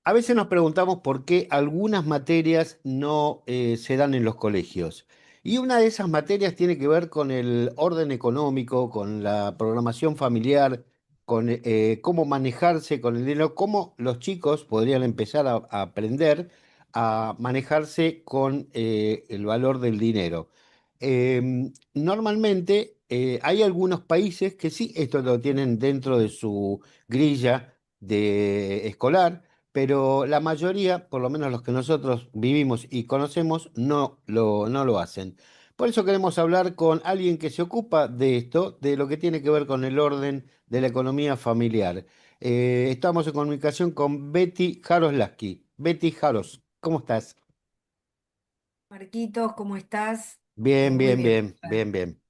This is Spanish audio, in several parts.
A veces nos preguntamos por qué algunas materias no se dan en los colegios. Y una de esas materias tiene que ver con el orden económico, con la programación familiar, con cómo manejarse con el dinero, cómo los chicos podrían empezar a aprender a manejarse con el valor del dinero. Normalmente hay algunos países que sí, esto lo tienen dentro de su grilla de escolar, pero la mayoría, por lo menos los que nosotros vivimos y conocemos, no lo hacen. Por eso queremos hablar con alguien que se ocupa de esto, de lo que tiene que ver con el orden de la economía familiar. Estamos en comunicación con Betty Jaroslaski. Betty Jaros, ¿cómo estás? Marquitos, ¿cómo estás? Bien, Muy bien, bien, bien, bien, bien.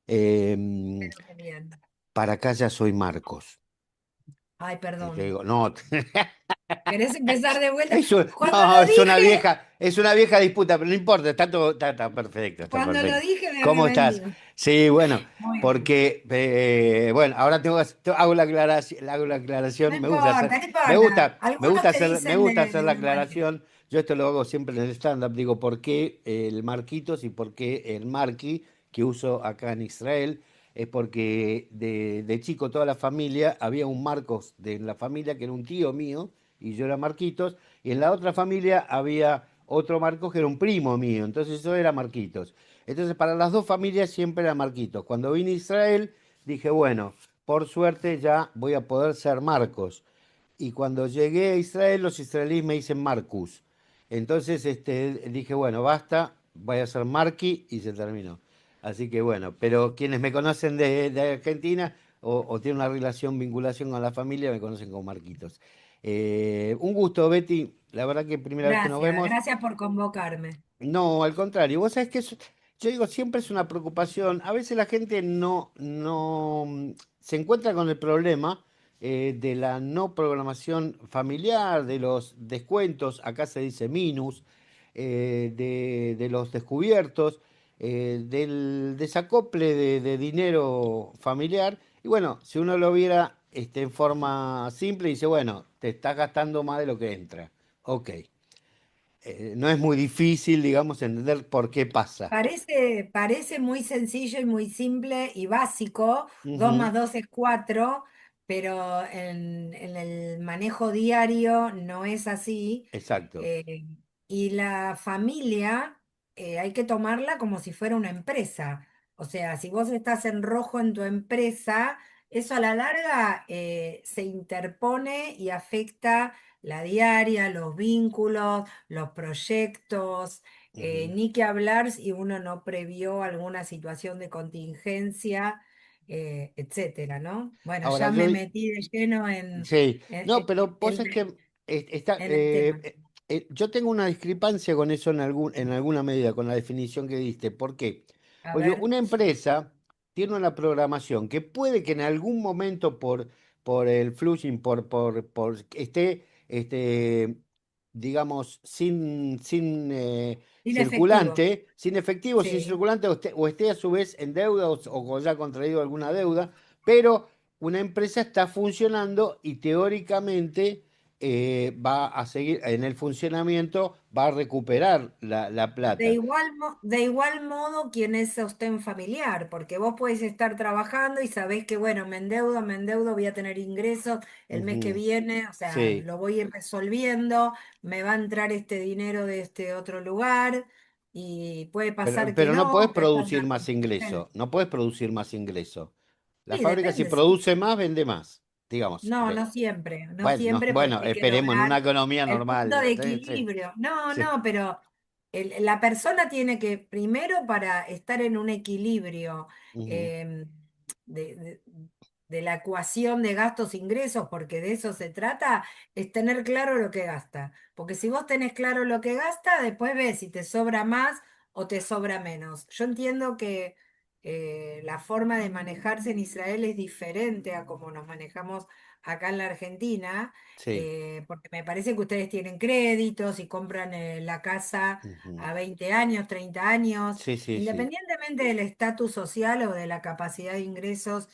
Em, espero que bien. para acá ya soy Marcos. Ay, Y te perdón. digo, no. ¿Querés empezar de vuelta? Cuando No, lo dije, es una vieja disputa, pero no importa, está todo, está perfecto, está cuando lo perfecto. dije me ¿Cómo estás? arrepentí. Sí, bueno, Muy bien. porque, bueno, ahora hago la aclaración, No importa. me gusta Algunos te me dicen gusta hacer de la memoria. aclaración. Yo esto lo hago siempre en el stand-up, digo, ¿por qué el Marquitos y por qué el Marqui que uso acá en Israel? Es porque de chico toda la familia, había un Marcos de la familia que era un tío mío y yo era Marquitos, y en la otra familia había otro Marcos que era un primo mío, entonces yo era Marquitos. Entonces para las dos familias siempre era Marquitos. Cuando vine a Israel dije, bueno, por suerte ya voy a poder ser Marcos. Y cuando llegué a Israel, los israelíes me dicen Marcus. Entonces dije, bueno, basta, voy a ser Marqui y se terminó. Así que bueno, pero quienes me conocen de Argentina o tienen una relación, vinculación con la familia, me conocen como Marquitos. Un gusto, Betty. La verdad que primera vez que nos Gracias, vemos. gracias por convocarme. No, al contrario. Vos sabés que yo digo, siempre es una preocupación. A veces la gente se encuentra con el problema de la no programación familiar, de los descuentos, acá se dice minus, de los descubiertos, del desacople de dinero familiar. Y bueno, si uno lo viera en forma simple, dice, bueno, te estás gastando más de lo que entra. Ok. No es muy difícil, digamos, entender por qué pasa. Parece muy sencillo y muy simple y básico. Dos Ujú, más dos es cuatro, pero en el manejo diario no es así. exacto. Eh, y la familia hay que tomarla como si fuera una empresa. O sea, si vos estás en rojo en tu empresa, eso a la larga se interpone y afecta la diaria, los vínculos, los proyectos. Ujú. Ni que hablar si uno no previó alguna situación de contingencia, etcétera, ¿no? Bueno, Ahora, ya me metí de lleno sí, en, no, en- pero vos es que en- en el tema. yo tengo una discrepancia con eso en alguna medida, con la definición que diste. ¿Por qué? A Porque ver, una empresa tiene una programación que puede que en algún momento por el flushing, por que esté, digamos, sin inefectivo, circulante, sin efectivo, sin sí. circulante, o esté a su vez en deuda o ya ha contraído alguna deuda, pero una empresa está funcionando y teóricamente va a seguir en el funcionamiento, va a recuperar la plata. De igual modo, quien es sostén familiar, porque vos podés estar trabajando y sabés que, bueno, me endeudo, voy a tener ingresos el mes que Ujú, viene, o sea, sí, lo voy a ir resolviendo, me va a entrar este dinero de este otro lugar y puede pasar que pero no no, podés o que haya producir una más ingreso, contingencia. no podés producir más ingreso. La Sí, fábrica si depende, sí. produce más, vende más, digamos. No, no siempre, no Bueno, siempre porque bueno, hay que esperemos en una lograr economía el punto normal. de Sí, sí, equilibrio. No, sí. no, pero la persona tiene que, primero, para estar en un equilibrio Ujú, em, de, de- de la ecuación de gastos-ingresos, porque de eso se trata, es tener claro lo que gasta. Porque si vos tenés claro lo que gasta, después ves si te sobra más o te sobra menos. Yo entiendo que la forma de manejarse en Israel es diferente a como nos manejamos acá en la Argentina, sí, porque me parece que ustedes tienen créditos y compran la casa ujú, a 20 años, 30 años, sí, sí, sí. independientemente del estatus social o de la capacidad de ingresos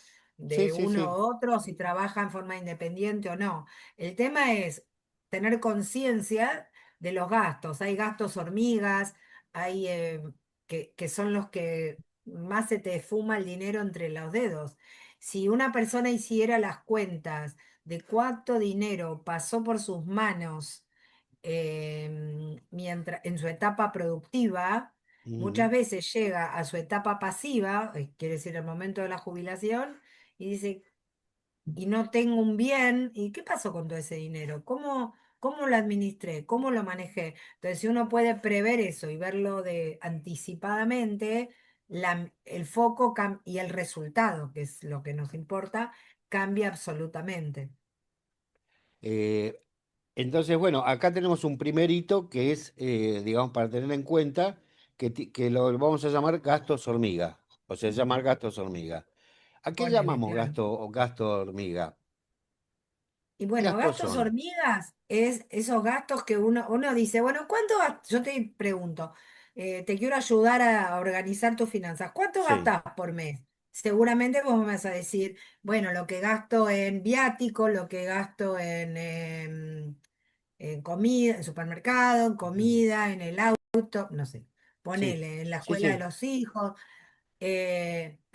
Sí, de sí, uno sí. u otro, si trabaja en forma independiente o no. El tema es, tener conciencia de los gastos. Hay gastos hormigas, hay que son los que más se te fuma el dinero entre los dedos. Si una persona hiciera las cuentas de cuánto dinero pasó por sus manos mientras, en su etapa productiva, Ujú. muchas veces llega a su etapa pasiva, quiere decir el momento de la jubilación, y dice, y no tengo un bien, ¿y qué pasó con todo ese dinero? ¿Cómo lo administré? ¿Cómo lo manejé? Entonces, si uno puede prever eso y verlo de anticipadamente, el foco y el resultado, que es lo que nos importa, cambia absolutamente. Eh, entonces, bueno, acá tenemos un primer hito que es, digamos, para tener en cuenta que lo vamos a llamar gastos hormiga, o sea, llamar gastos hormiga. ¿A qué Ponele, llamamos claro. gasto o gasto hormiga? Y ¿Qué bueno, gastos gastos son? hormigas es esos gastos que uno dice, bueno, ¿cuánto Yo te pregunto, te quiero ayudar a organizar tus finanzas. ¿Cuánto Sí, gastas por mes? Seguramente vos me vas a decir, bueno, lo que gasto en viático, lo que gasto en comida, en supermercado, en ujú, comida, en el auto, no sé, sí, ponele, en la sí, escuela de sí, los hijos.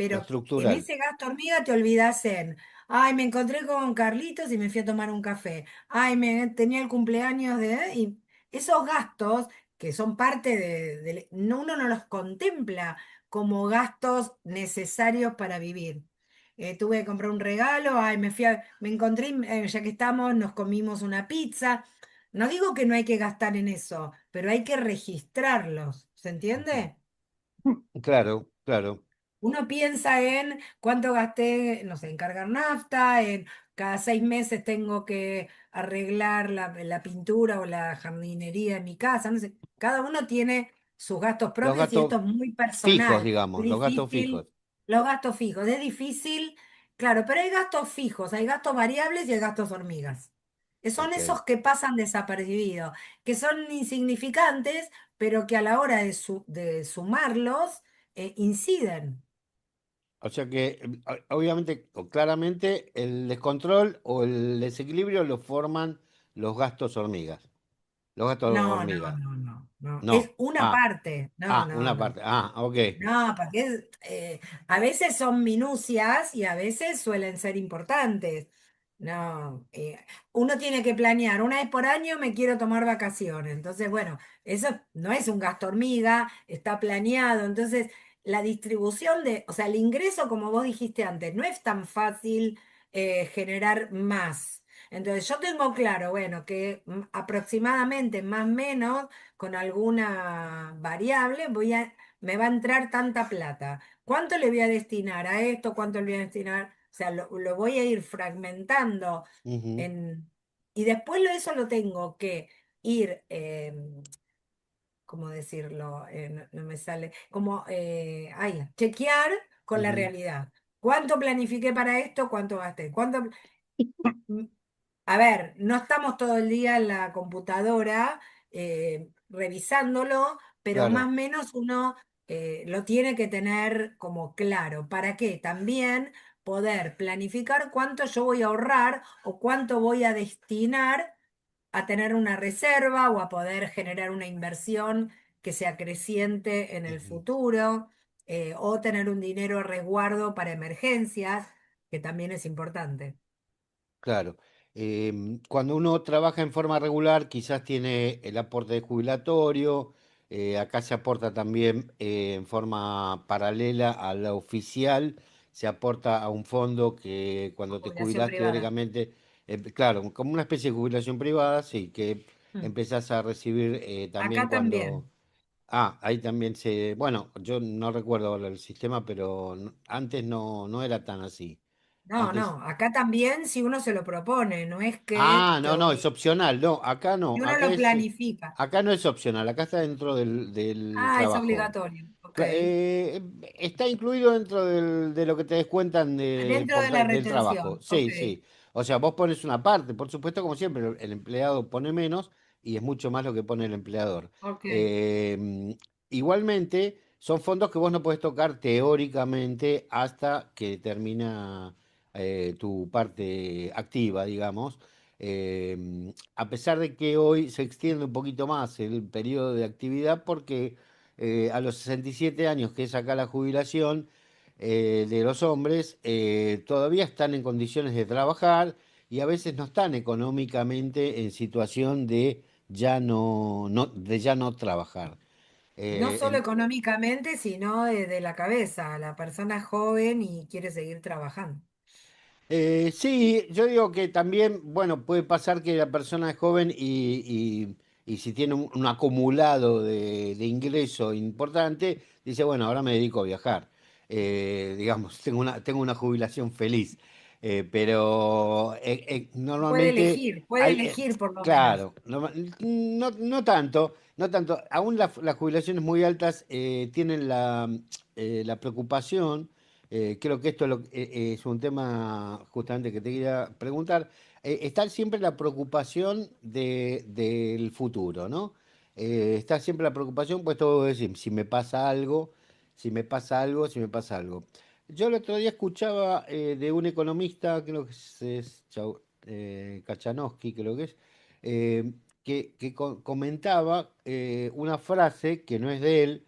lo Pero en estructural. ese gasto hormiga te olvidas en, ay, me encontré con Carlitos y me fui a tomar un café. Ay, tenía el cumpleaños de... Y esos gastos que son parte uno no los contempla como gastos necesarios para vivir. Tuve que comprar un regalo, ay, me encontré, ya que estamos, nos comimos una pizza. No digo que no hay que gastar en eso, pero hay que registrarlos, ¿se Ujú. entiende? Claro, claro, Uno piensa en cuánto gasté, no sé, en cargar nafta, en cada 6 meses tengo que arreglar la pintura o la jardinería en mi casa, no sé. Cada uno tiene sus gastos los propios y esto gastos es muy fijos, personal. Es digamos, los gastos fijos. difícil, los gastos fijos, es difícil, claro, pero hay gastos fijos, hay gastos variables y hay gastos hormigas. Son Ok. esos que pasan desapercibidos, que son insignificantes, pero que a la hora de sumarlos, inciden. O sea que, obviamente o claramente, el descontrol o el desequilibrio lo forman los gastos hormigas. Los gastos No, no, hormiga. no, no, no. No. Es una Ah, parte. No, no, una no. parte. Ah, ok. No, porque a veces son minucias y a veces suelen ser importantes. No, uno tiene que planear, una vez por año me quiero tomar vacaciones. Entonces, bueno, eso no es un gasto hormiga, está planeado. Entonces, la distribución o sea, el ingreso, como vos dijiste antes, no es tan fácil generar más. Entonces, yo tengo claro, bueno, que aproximadamente más o menos con alguna variable me va a entrar tanta plata. ¿Cuánto le voy a destinar a esto? ¿Cuánto le voy a destinar? O sea, lo voy a ir fragmentando Ujú, en, y después eso lo tengo que ir, ¿cómo decirlo? No me sale, como, chequear con la ujú, realidad. ¿Cuánto planifiqué para esto? ¿Cuánto gasté? Mm, A ver, no estamos todo el día en la computadora revisándolo, pero más o claro. menos uno lo tiene que tener como claro. ¿Para qué? También poder planificar cuánto yo voy a ahorrar o cuánto voy a destinar a tener una reserva o a poder generar una inversión que sea creciente en el Ujú. futuro, o tener un dinero a resguardo para emergencias, que también es importante. Claro. Cuando uno trabaja en forma regular, quizás tiene el aporte jubilatorio, acá se aporta también en forma paralela a la oficial, se aporta a un fondo que cuando te Jubilación jubilás privada. teóricamente, claro, como una especie de jubilación privada, sí, que Mm. empezás a recibir también Acá cuando... también. Ah, ahí también se... Bueno, yo no recuerdo ahora el sistema, pero antes no era tan así. No, Antes... no, acá también si uno se lo propone, no es que Ah, no, no, es opcional. No, acá no. si uno lo planifica. Acá no es opcional. Acá está dentro del Ah, es trabajo. obligatorio, ok. Está incluido dentro de lo que te descuentan Dentro de la del trabajo. retención, ok, Sí, sí. O sea, vos pones una parte. Por supuesto, como siempre, el empleado pone menos y es mucho más lo que pone el empleador. ok. Igualmente, son fondos que vos no podés tocar teóricamente hasta que termina tu parte activa, digamos. A pesar de que hoy se extiende un poquito más el periodo de actividad porque a los 67 años, que es acá la jubilación de los hombres, todavía están en condiciones de trabajar y a veces no están económicamente en situación de de ya no trabajar. No Eh, solo en- económicamente, sino de la cabeza. La persona es joven y quiere seguir trabajando. Sí, yo digo que también, bueno, puede pasar que la persona es joven y si tiene un acumulado de ingreso importante, dice, bueno, ahora me dedico a viajar. Digamos, tengo una jubilación feliz. Pero normalmente Puede hay, elegir por lo menos. claro, no tanto, no tanto. Aún las jubilaciones muy altas tienen la preocupación. Creo que esto es un tema justamente que te quería preguntar. Está siempre la preocupación del futuro, ¿no? Está siempre la preocupación, pues todo decir, si me pasa algo, si me pasa algo, si me pasa algo. Yo el otro día escuchaba de un economista, creo que es Kachanowski, creo que es, que comentaba una frase que no es de él,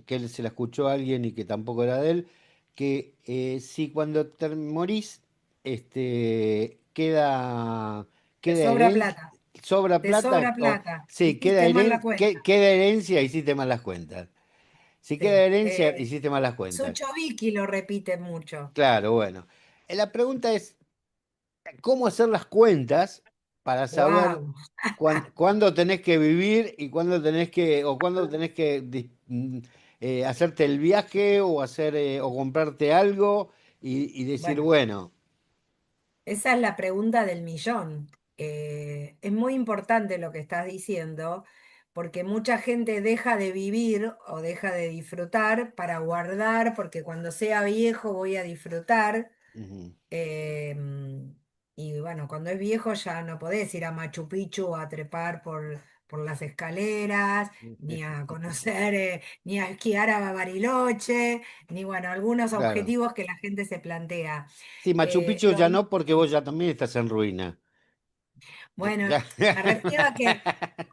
que él se la escuchó a alguien y que tampoco era de él, que si cuando te morís Te queda sobra herencia, plata. sobra Te plata, sobra plata. sí, Hiciste mal la cuenta. queda herencia, hiciste mal las cuentas. Si queda Sí. herencia, hiciste mal las cuentas. Sucho Vicky lo repite mucho. Claro, bueno. La pregunta es, ¿cómo hacer las cuentas para saber Wow. cuándo tenés que vivir y cuándo tenés que hacerte el viaje o o comprarte algo y decir, Bueno, bueno, esa es la pregunta del millón. Es muy importante lo que estás diciendo, porque mucha gente deja de vivir o deja de disfrutar para guardar, porque cuando sea viejo voy a disfrutar. ujú, Em, y bueno, cuando es viejo ya no podés ir a Machu Picchu a trepar por las escaleras, ni a conocer, ni a esquiar a Bariloche, ni bueno, algunos claro. objetivos que la gente se plantea. Sí, Machu Picchu Lo ya no porque vos ya también estás en ruina. Bueno, me refiero a que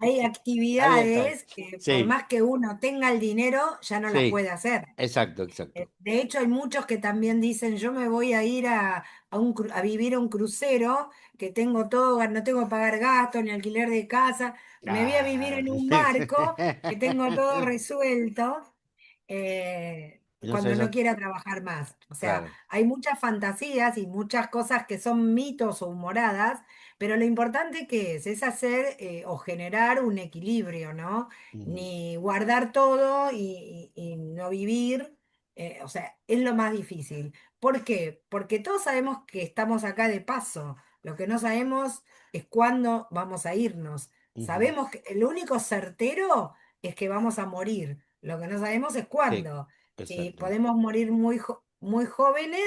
hay Ahí está. actividades que por Sí, más que uno tenga el dinero, ya no las sí, puede hacer. exacto, exacto. De hecho, hay muchos que también dicen, yo me voy a ir a vivir a un crucero, que tengo todo, no tengo que pagar gastos ni alquiler de casa, me voy a vivir Ah. en un barco, que tengo todo resuelto No sé, cuando no ya, quiera trabajar más. O sea, claro. hay muchas fantasías y muchas cosas que son mitos o humoradas, pero lo importante que es hacer o generar un equilibrio, ¿no? Ujú, Ni guardar todo y no vivir. O sea, es lo más difícil. ¿Por qué? Porque todos sabemos que estamos acá de paso. Lo que no sabemos es cuándo vamos a irnos. ujú. Sabemos que el único certero es que vamos a morir. Lo que no sabemos es Sí, cuándo. Si exacto. podemos morir muy jóvenes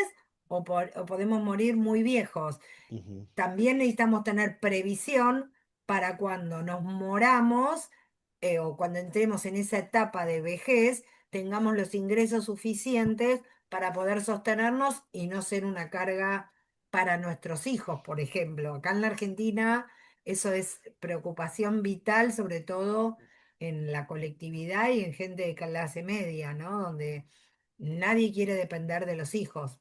o podemos morir muy viejos. Ujú, También necesitamos tener previsión para cuando nos moramos o cuando entremos en esa etapa de vejez, tengamos los ingresos suficientes para poder sostenernos y no ser una carga para nuestros hijos, por ejemplo. Acá en la Argentina eso es preocupación vital, sobre todo en la colectividad y en gente de clase media, ¿no? Donde nadie quiere depender de los hijos.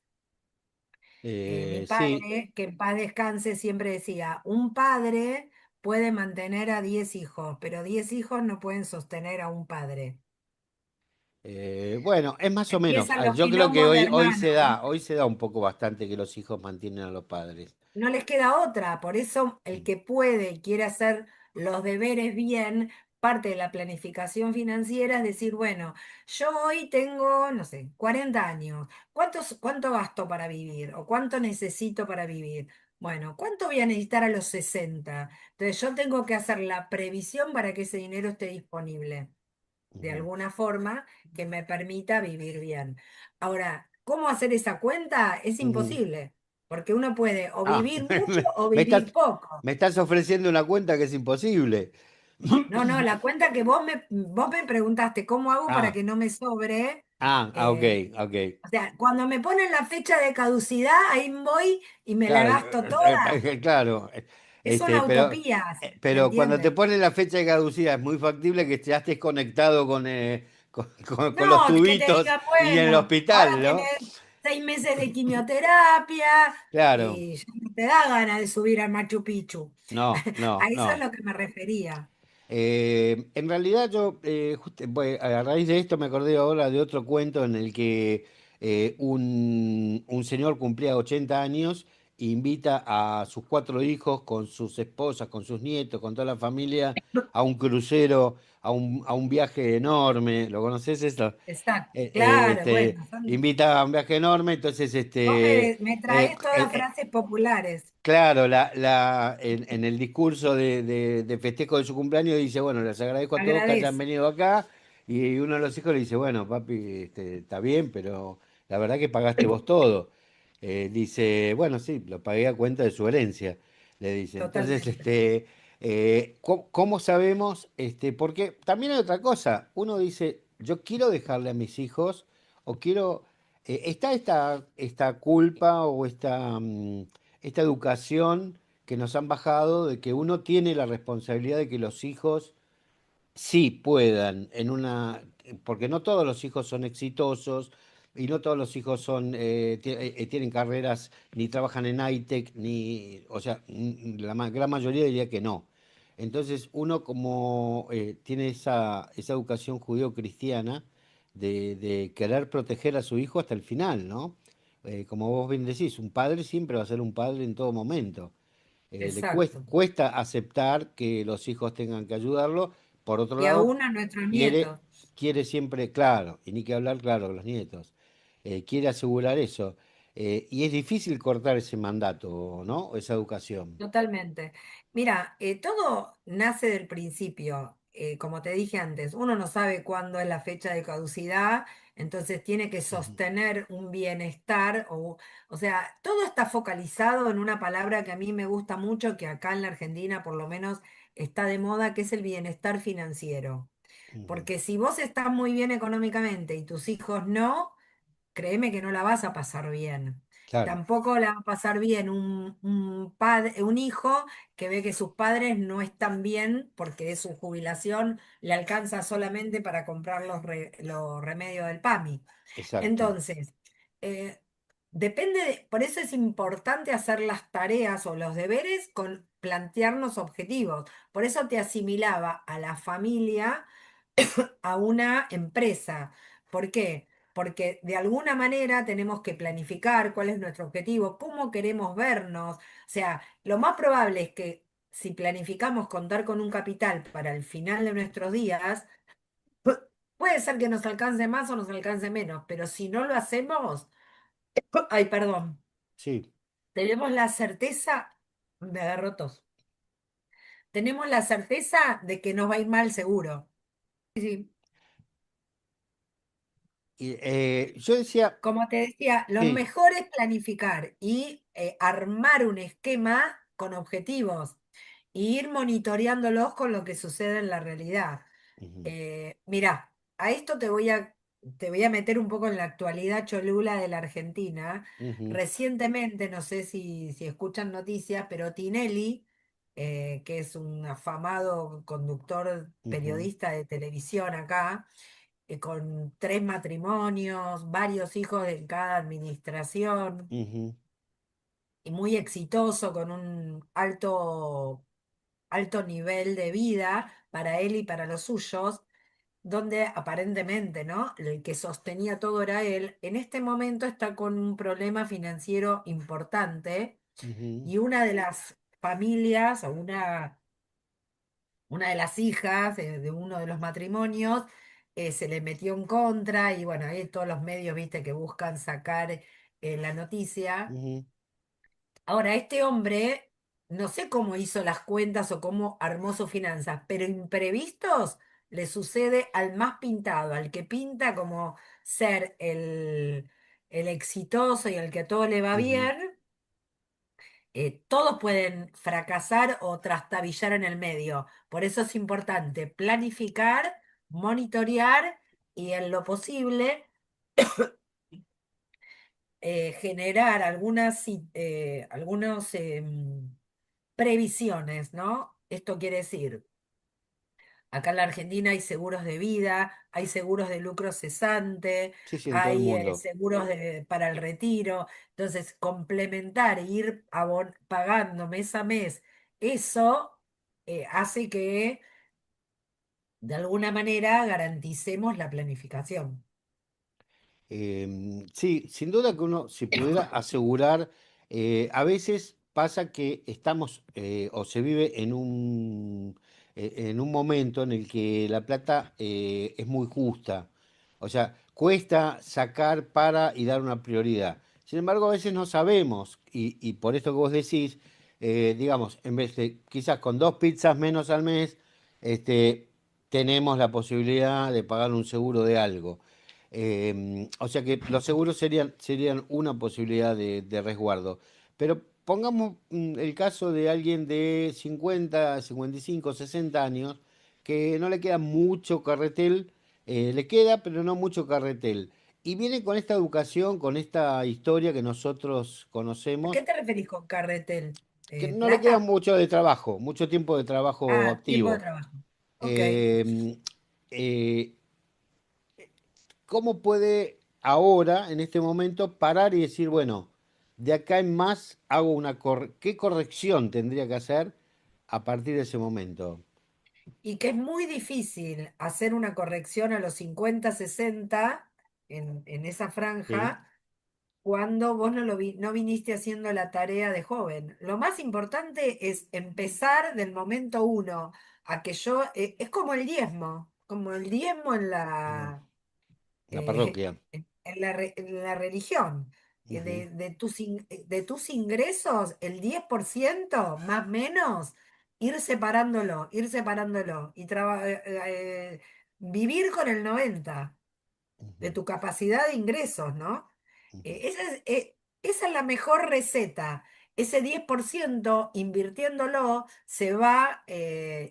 Mi sí, padre, que en paz descanse, siempre decía, un padre puede mantener a 10 hijos, pero 10 hijos no pueden sostener a un padre. bueno, es más o menos. Empiezan los Yo creo que quilombos de da, hermanos. hoy se da un poco bastante que los hijos mantienen a los padres. No les queda otra, por eso el que puede y quiere hacer los deberes bien, parte de la planificación financiera es decir, bueno, yo hoy tengo, no sé, 40 años, ¿cuánto gasto para vivir? ¿O cuánto necesito para vivir? Bueno, ¿cuánto voy a necesitar a los 60? Entonces yo tengo que hacer la previsión para que ese dinero esté disponible de Ujú, alguna forma que me permita vivir bien. Ahora, ¿cómo hacer esa cuenta? Es ujú. imposible, porque uno puede o Ah, vivir mucho o me vivir poco. me estás ofreciendo una cuenta que es imposible. No, no, la cuenta que vos me preguntaste, ¿cómo hago para Ah, que no me sobre? Ok, Eh, ok. o sea, cuando me ponen la fecha de caducidad, ahí voy y me la Claro, gasto toda. claro. Es una utopía, ¿se Pero cuando te entiende? ponen la fecha de caducidad es muy factible que ya estés conectado con los No, que te tubitos digan, y en el bueno, ahora hospital, tenés ¿no? 6 meses de quimioterapia Claro. y ya no te da ganas de subir al Machu Picchu. No, A no, eso es no. lo que me refería. En realidad yo, bueno, a raíz de esto me acordé ahora de otro cuento en el que un señor cumplía 80 años e invita a sus 4 hijos con sus esposas, con sus nietos, con toda la familia a un crucero, a un viaje enorme. ¿Lo conoces esto? Exacto, claro, Este, bueno, invita a un viaje enorme, entonces vos me traes todas frases populares. claro, en el discurso de festejo de su cumpleaños dice, bueno, les agradezco a todos que hayan Agradece. venido acá. Y uno de los hijos le dice, bueno, papi, está bien, pero la verdad que pagaste vos todo. Dice, bueno, sí, lo pagué a cuenta de su herencia, le dice. Entonces, Totalmente. ¿cómo sabemos? Porque también hay otra cosa. Uno dice, yo quiero dejarle a mis hijos, o quiero, está esta culpa o esta educación que nos han bajado de que uno tiene la responsabilidad de que los hijos sí puedan porque no todos los hijos son exitosos y no todos los hijos tienen carreras ni trabajan en high-tech, o sea, gran mayoría diría que no. Entonces uno como tiene esa educación judío-cristiana de querer proteger a su hijo hasta el final, ¿no? Como vos bien decís, un padre siempre va a ser un padre en todo momento. Le Exacto. cuesta aceptar que los hijos tengan que ayudarlo. Por otro Y lado, aún a nuestros quiere, nietos. quiere siempre, claro, y ni que hablar, claro, los nietos. Quiere asegurar eso. Y es difícil cortar ese mandato, ¿no? Esa educación. Totalmente. Mira, todo nace del principio. Como te dije antes, uno no sabe cuándo es la fecha de caducidad, entonces tiene que Ujú, sostener un bienestar, o sea, todo está focalizado en una palabra que a mí me gusta mucho, que acá en la Argentina por lo menos está de moda, que es el bienestar financiero. ujú. Porque si vos estás muy bien económicamente y tus hijos no, créeme que no la vas a pasar bien. Claro, Tampoco la va a pasar bien un hijo que ve que sus padres no están bien porque de su jubilación le alcanza solamente para comprar los remedios del PAMI. exacto. Entonces, eh, por eso es importante hacer las tareas o los deberes con plantearnos objetivos. Por eso te asimilaba a la familia a una empresa. ¿Por qué? Porque de alguna manera tenemos que planificar cuál es nuestro objetivo, cómo queremos vernos. O sea, lo más probable es que si planificamos contar con un capital para el final de nuestros días, puede ser que nos alcance más o nos alcance menos, pero si no lo hacemos, ay, perdón, Sí. tenemos la certeza, me agarró tos, tenemos la certeza de que nos va a ir mal seguro. Sí, sí. Yo decía, Como te decía, lo sí. mejor es planificar y armar un esquema con objetivos e ir monitoreándolos con lo que sucede en la realidad. Ujú, Mirá, a esto te voy a meter un poco en la actualidad cholula de la Argentina. ujú, Recientemente, no sé si escuchan noticias, pero Tinelli, que es un afamado conductor ujú, periodista de televisión acá, con 3 matrimonios, varios hijos en cada administración, ujú, y muy exitoso, con un alto nivel de vida para él y para los suyos, donde aparentemente, ¿no? El que sostenía todo era él, en este momento está con un problema financiero importante ujú, y una de las familias o una de las hijas de uno de los matrimonios se le metió en contra y bueno, ahí todos los medios, viste, que buscan sacar la noticia. ujú, Ahora, este hombre, no sé cómo hizo las cuentas o cómo armó sus finanzas, pero imprevistos le sucede al más pintado, al que pinta como ser el exitoso y al que todo le va ujú, bien. Todos pueden fracasar o trastabillar en el medio. Por eso es importante planificar, monitorear y en lo posible generar algunos previsiones, ¿no? Esto quiere decir, acá en la Argentina hay seguros de vida, hay seguros de lucro cesante, Sí, sí, en todo el hay mundo. seguros para el retiro. Entonces, complementar e ir pagando mes a mes, eso hace que de alguna manera garanticemos la planificación. Sí, sin duda que uno, si pudiera asegurar, a veces pasa que estamos o se vive en un momento en el que la plata es muy justa. O sea, cuesta sacar para y dar una prioridad. Sin embargo, a veces no sabemos, y por esto que vos decís, digamos, en vez de quizás con dos pizzas menos al mes, tenemos la posibilidad de pagar un seguro de algo. O sea que los seguros serían una posibilidad de resguardo. Pero pongamos el caso de alguien de 50, 55, 60 años, que no le queda mucho carretel, le queda, pero no mucho carretel. Y viene con esta educación, con esta historia que nosotros ¿A qué conocemos, te referís con carretel? que no le queda ¿Plata? mucho de trabajo, mucho tiempo de trabajo Ah, tiempo de activo. trabajo. Ok. Eh, eh, ¿Cómo puede ahora, en este momento, parar y decir, bueno, de acá en más hago ¿qué corrección tendría que hacer a partir de ese momento? Y que es muy difícil hacer una corrección a los 50, 60 en esa Sí. franja cuando vos no viniste haciendo la tarea de joven. Lo más importante es empezar del momento uno a que es como el diezmo Mm. La eh, parroquia. en la religión. Ujú, De tus ingresos, el 10% más o menos, ir separándolo y vivir con el 90% de ujú, tu capacidad de ingresos, ¿no? ujú. Esa es la mejor receta. Ese 10% invirtiéndolo se va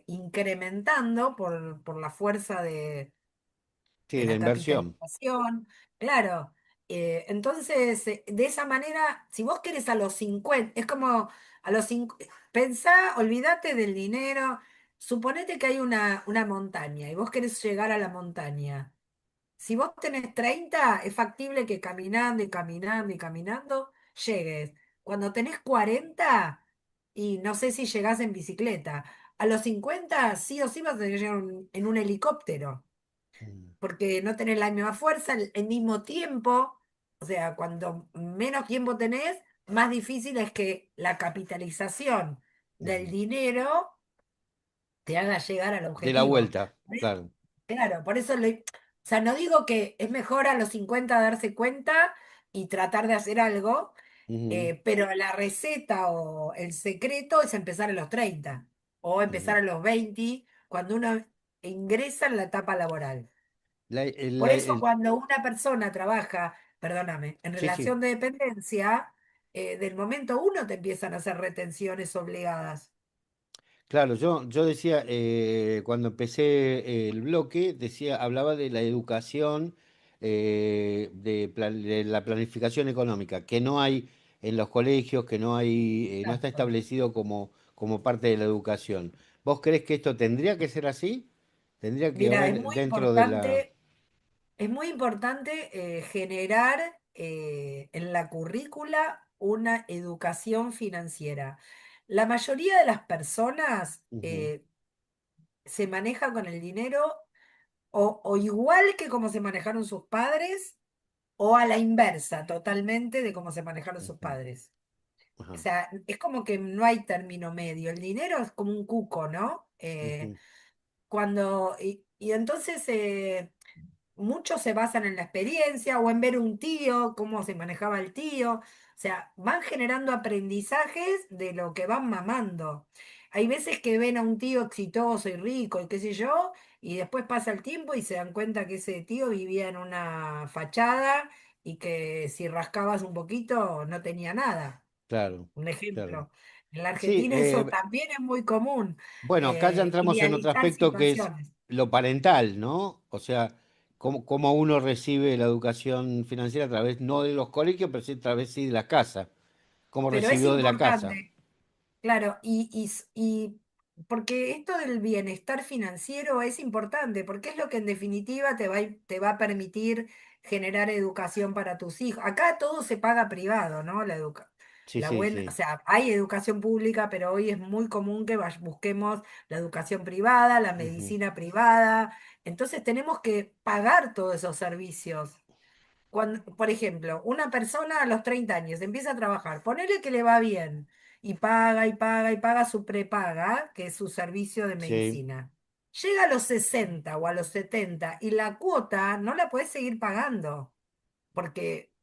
incrementando por la fuerza de Sí, la la inversión. capitalización. Claro, entonces, de esa manera, si vos querés a los 50 es como a los 50, pensá, olvídate del dinero, suponete que hay una montaña y vos querés llegar a la montaña. Si vos tenés 30 es factible que caminando y caminando y caminando llegues. Cuando tenés 40 y no sé si llegás en bicicleta, a los 50 sí o sí vas a tener que llegar en un helicóptero Mm, porque no tenés la misma fuerza, el mismo tiempo, o sea, cuando menos tiempo tenés, más difícil es que la capitalización del ujú. dinero te haga llegar al De la objetivo. vuelta, Por eso- claro. Claro, por eso, o sea, no digo que es mejor a los 50 darse cuenta y tratar de hacer algo, Ujú, pero la receta o el secreto es empezar a los 30 o empezar ujú. a los 20 cuando uno ingresa en la etapa laboral. La- el- Por la- eso el- cuando una persona trabaja, perdóname, en sí, sí. relación de dependencia, del momento uno te empiezan a hacer retenciones obligadas. Claro, yo decía, cuando empecé el bloque, decía, hablaba de la educación, de la planificación económica, que no hay en los colegios, que no hay, no está Exacto. establecido como parte de la educación. ¿Vos crees que esto tendría que ser así? ¿Tendría que Mira, haber dentro de la... es muy importante generar en la currícula una educación financiera. La mayoría de las personas Ujú, se maneja con el dinero o igual que como se manejaron sus padres o a la inversa totalmente de cómo se manejaron sus ujú, padres. O ajá, sea, es como que no hay término medio. El dinero es como un cuco, ¿no? ujú, Y entonces muchos se basan en la experiencia o en ver un tío, cómo se manejaba el tío. O sea, van generando aprendizajes de lo que van mamando. Hay veces que ven a un tío exitoso y rico y qué sé yo, y después pasa el tiempo y se dan cuenta que ese tío vivía en una fachada y que si rascabas un poquito no tenía nada. claro, Un claro. ejemplo. En la Sí, Argentina eso también es muy común, bueno, acá ya entramos en otro idealizar aspecto que es situaciones. lo parental, ¿no? O sea, cómo uno recibe la educación financiera a través, no de los colegios, pero sí a través sí de la casa. Cómo Pero es recibió de la casa. importante. Claro, y porque esto del bienestar financiero es importante, porque es lo que en definitiva te va a permitir generar educación para tus hijos. Acá todo se paga privado, ¿no? Sí, La sí, buena, o sí. sea, hay educación pública, pero hoy es muy común que busquemos la educación privada, la Ujú. medicina privada. Entonces tenemos que pagar todos esos servicios. Cuando, por ejemplo, una persona a los 30 años empieza a trabajar, ponele que le va bien y paga y paga y paga su prepaga, que es su servicio de Sí, medicina. Llega a los 60 o a los 70 y la cuota no la puedes seguir pagando, porque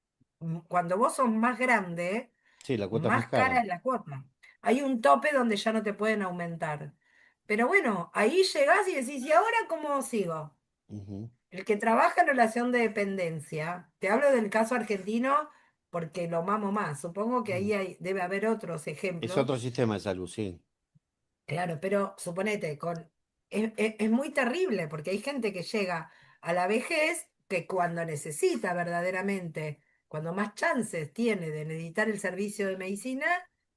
cuando vos sos más grande, sí, la cuota es más más cara. cara es la cuota. Hay un tope donde ya no te pueden aumentar. Pero bueno, ahí llegás y decís, ¿y ahora cómo sigo? Ujú, El que trabaja en relación de dependencia, te hablo del caso argentino porque lo mamo más. Supongo que ujú. ahí debe haber otros Es ejemplos. otro sistema de salud, sí. Claro, pero suponete, es muy terrible porque hay gente que llega a la vejez que cuando necesita verdaderamente, cuando más chances tiene de necesitar el servicio de medicina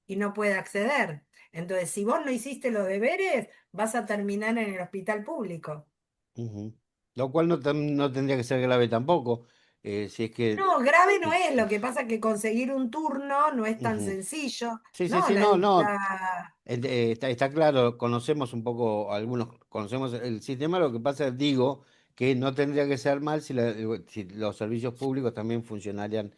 y no puede acceder. Entonces, si vos no hiciste los deberes, vas a terminar en el hospital público. Ujú. Lo cual no tendría que ser grave tampoco. Si es que. No, grave no es, lo que pasa es que conseguir un turno no es tan Ujú. sencillo. Sí, sí, No, sí, no, no. la... Está claro, conocemos un poco, algunos conocemos el sistema, lo que pasa es, digo, que no tendría que ser mal si los servicios públicos también funcionarían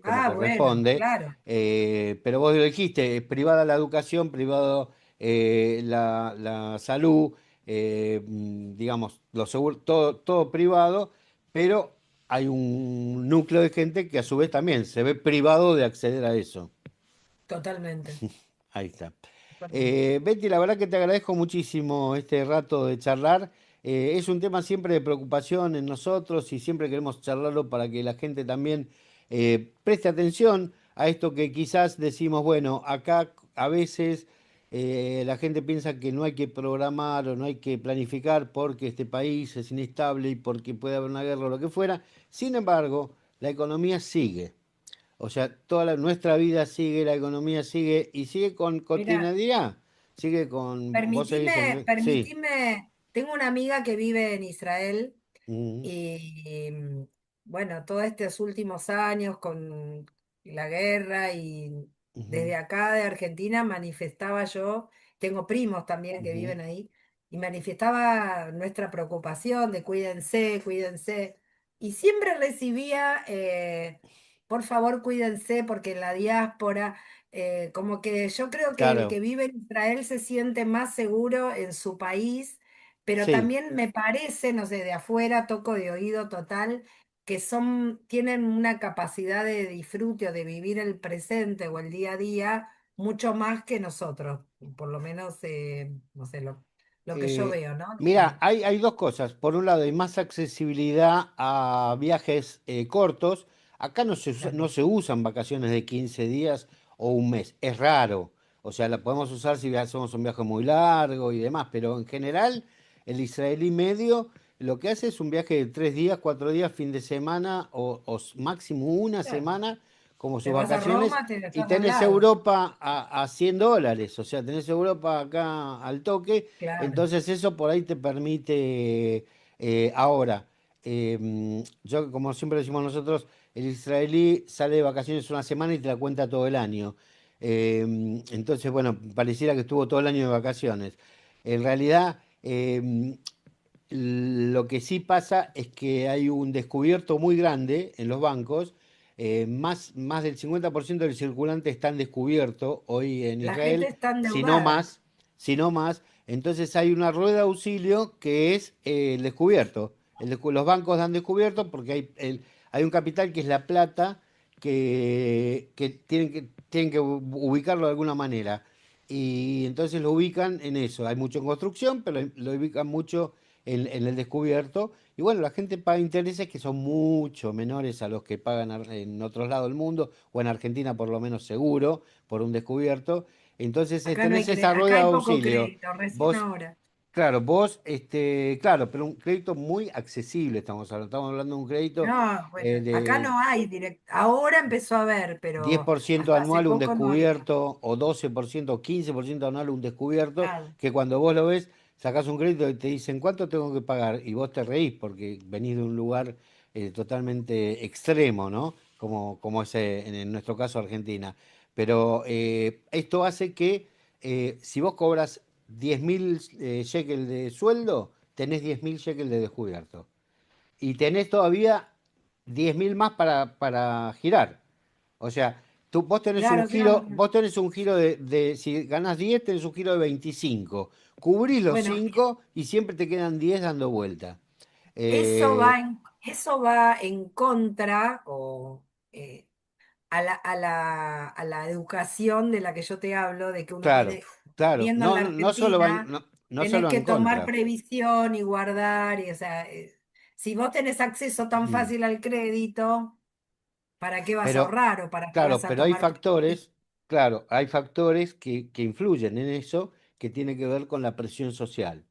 como Ah, bueno, corresponde. claro, Pero vos lo dijiste, privada la educación, privado la salud, digamos, los seguros, todo privado, pero hay un núcleo de gente que a su vez también se ve privado de acceder a eso. totalmente, Ahí está. totalmente. Betty, la verdad que te agradezco muchísimo este rato de charlar. Es un tema siempre de preocupación en nosotros y siempre queremos charlarlo para que la gente también preste atención a esto que quizás decimos, bueno, acá a veces la gente piensa que no hay que programar o no hay que planificar porque este país es inestable y porque puede haber una guerra o lo que fuera. Sin embargo, la economía sigue. O sea, nuestra vida sigue, la economía sigue y sigue con Mira, continuidad. Sigue con, vos seguís permitime, en. Sí. permitime, tengo una amiga que vive en Israel. Ujú, Y bueno, todos estos últimos años con la guerra y ujú, desde acá de Argentina manifestaba yo, tengo primos también que ujú. viven ahí, y manifestaba nuestra preocupación de cuídense, cuídense. Y siempre recibía, por favor, cuídense, porque en la diáspora, como que yo creo que el Claro, que vive en Israel se siente más seguro en su país, pero sí. también me parece, no sé, de afuera, toco de oído total, que tienen una capacidad de disfrute o de vivir el presente o el día a día mucho más que nosotros, por lo menos, no sé, lo que yo Eh, veo, ¿no? Mira, hay dos cosas. Por un lado, hay más accesibilidad a viajes cortos. Acá no Claro. se usan vacaciones de 15 días o un mes. Es raro. O sea, la podemos usar si hacemos un viaje muy largo y demás. Pero en general, el israelí medio lo que hace es un viaje de 3 días, 4 días, fin de semana máximo una Claro. semana como sus Te vas a vacaciones. Roma, te Y estás al tenés lado. Europa a $100. O sea, tenés Europa acá al toque. Claro. Entonces eso por ahí te permite, ahora, yo como siempre decimos nosotros, el israelí sale de vacaciones una semana y te la cuenta todo el año. Entonces, bueno, pareciera que estuvo todo el año de vacaciones. En realidad, lo que sí pasa es que hay un descubierto muy grande en los bancos. Más del 50% del circulante está en descubierto hoy en La gente Israel, está si no endeudada. más, si no más. Entonces hay una rueda de auxilio que es el descubierto. Los bancos dan descubierto porque hay un capital que es la plata que tienen que ubicarlo de alguna manera. Y entonces lo ubican en eso. Hay mucho en construcción, pero lo ubican mucho en el descubierto. Y bueno, la gente paga intereses que son mucho menores a los que pagan en otros lados del mundo, o en Argentina por lo menos seguro, por un descubierto. Entonces Acá no tenés hay esa acá rueda de hay poco auxilio. crédito, recién Vos ahora. Claro, vos, claro, pero un crédito muy accesible estamos hablando de un crédito No, bueno, acá de no hay directo. Ahora empezó a haber, pero 10% hasta hace anual un poco no había. descubierto, o 12% o 15% anual un descubierto, Claro, que cuando vos lo ves, sacás un crédito y te dicen cuánto tengo que pagar, y vos te reís porque venís de un lugar totalmente extremo, ¿no? Como es en nuestro caso Argentina. Pero esto hace que si vos cobras 10.000 shekel de sueldo, tenés 10.000 shekel de descubierto. Y tenés todavía 10.000 más para girar. O sea, claro, claro. vos tenés un giro si ganás 10 tenés un giro de 25. Cubrís los Bueno, 5 y siempre te quedan 10 dando vuelta. eso Eh, eso va en contra eh, a la educación de la que yo te hablo, de que uno claro, tiene, claro. viviendo en No, la no solo van, Argentina, no, no tenés solo que en tomar contra. previsión y guardar, y, o sea, si vos tenés acceso tan Mm. fácil al crédito, ¿para qué vas a Pero, ahorrar o para qué vas claro, a pero hay tomar previsión? factores, claro, hay factores que influyen en eso que tiene que ver con la presión social.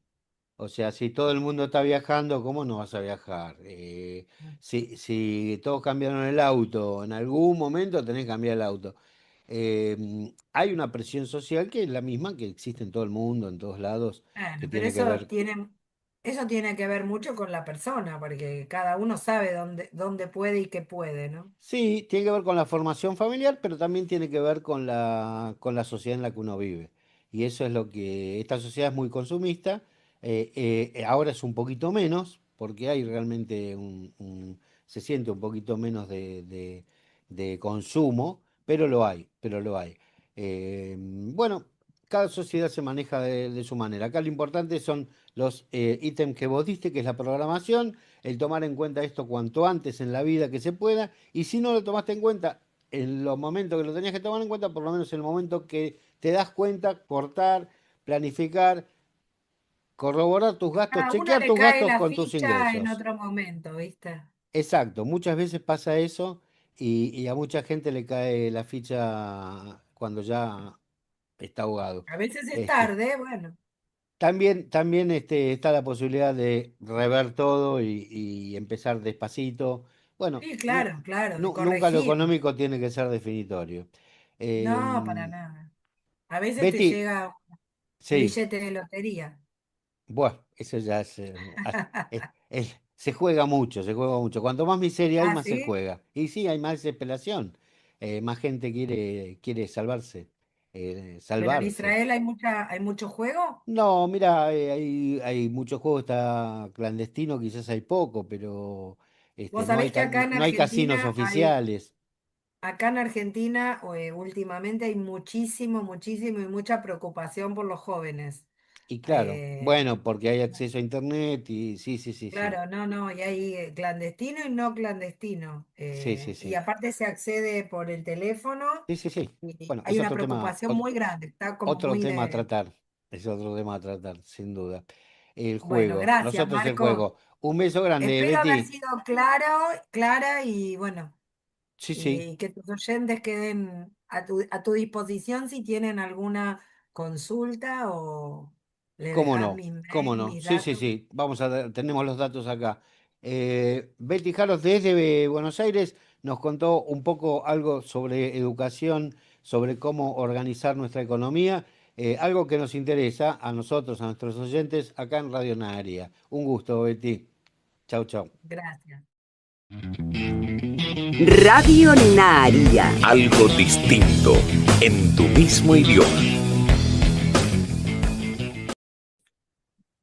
O sea, si todo el mundo está viajando, ¿cómo no vas a viajar? Si todos cambiaron el auto, en algún momento tenés que cambiar el auto. Hay una presión social que es la misma que existe en todo el mundo, en todos lados, que Bueno, pero tiene que ver. eso tiene que ver mucho con la persona, porque cada uno sabe dónde puede y qué puede, ¿no? Sí, tiene que ver con la formación familiar, pero también tiene que ver con la sociedad en la que uno vive. Y eso es lo que, esta sociedad es muy consumista, ahora es un poquito menos, porque hay realmente se siente un poquito menos de consumo, pero lo hay, pero lo hay. Bueno, cada sociedad se maneja de su manera. Acá lo importante son los ítems que vos diste, que es la programación, el tomar en cuenta esto cuanto antes en la vida que se pueda, y si no lo tomaste en cuenta en los momentos que lo tenías que tomar en cuenta, por lo menos en el momento que te das cuenta, cortar, planificar, corroborar tus gastos, A uno chequear le tus cae gastos la con tus ficha en ingresos. otro momento, ¿viste? Exacto, muchas veces pasa eso y a mucha gente le cae la ficha cuando ya está ahogado. A veces es Este, tarde, bueno. también está la posibilidad de rever todo y empezar despacito. Bueno, Sí, claro, claro, de nunca lo corregir. económico tiene que ser definitorio. No, para Eh, nada. A veces te Betty, llega un sí, billete de lotería. bueno, eso ya se juega mucho, se juega mucho. Cuanto más miseria hay, Ah, más se ¿sí? juega. Y sí, hay más desesperación. Más gente quiere salvarse, Pero en salvarse. Israel hay mucho juego. No, mira, hay muchos juegos está clandestino, quizás hay poco, pero Vos no hay, sabés que no hay casinos oficiales. acá en Argentina, últimamente hay muchísimo, muchísimo y mucha preocupación por los jóvenes. Y claro, Eh, bueno, porque hay acceso a internet y sí, sí, sí, sí, claro, no, no, y hay clandestino y no clandestino. sí, sí, Y sí, aparte se accede por el teléfono sí, sí, sí. y Bueno, hay una preocupación muy grande. Está como otro muy tema a de... tratar, es otro tema a tratar, sin duda. El Bueno, juego, gracias, nosotros el Marco. juego. Un beso grande, Espero haber Betty. sido clara y bueno, Sí, sí, y que tus oyentes queden a tu disposición si tienen alguna consulta o le cómo dejas no, mi cómo mail, no. mis Sí, sí, datos. sí. Tenemos los datos acá. Betty Jaros desde Buenos Aires nos contó un poco algo sobre educación, sobre cómo organizar nuestra economía, algo que nos interesa a nosotros, a nuestros oyentes, acá en Radio Naharía. Un gusto, Betty. Chau, chau. Gracias. Radio Naria. Algo distinto en tu mismo idioma.